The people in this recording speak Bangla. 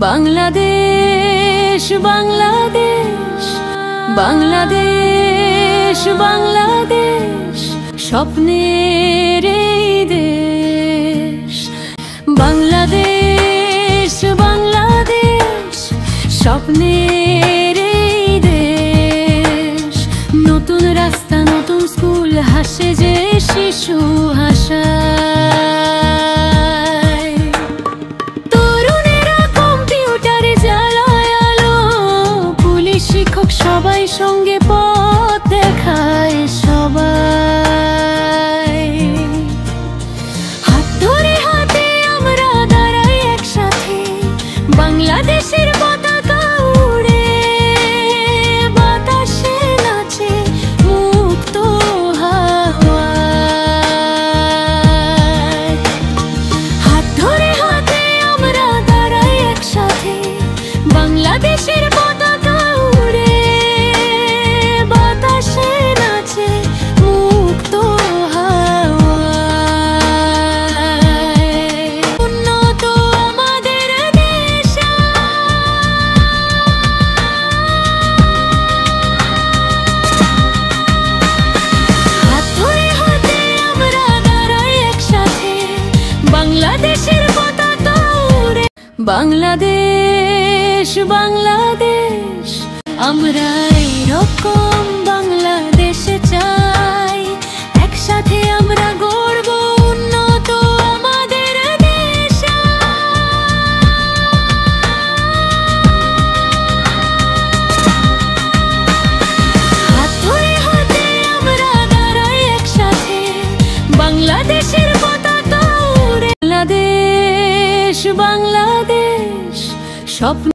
বাংলাদেশ বাংলাদেশ বাংলাদেশ বাংলাদেশ স্বপ্নের এই দেশ। বাংলাদেশ বাংলাদেশ স্বপ্নের এই দেশ। নতুন রাস্তা নতুন স্কুল হাসে যে শিশু হাসা, সবাই সঙ্গে পথ দেখায়, সবাই হাত ধরে হাতে আমরা দাঁড়াই একসাথে। বাংলাদেশের পতাকা উড়ে বাতাসে নাচে মুক্ত হাওয়ায়। হাত ধরে হাতে আমরা দাঁড়াই একসাথে। বাংলাদেশের পতাকা বাংলাদেশ বাংলাদেশ আমরা এরকম বাংলাদেশে চাই। একসাথে আমরা গর্ব উন্নত আমাদের দেশ। হাত ধরে হাতে আমরা দাঁড়াই একসাথে। বাংলাদেশের পতাকা উড়ে। বাংলাদেশ বাংলাদেশ স্বপ্ন।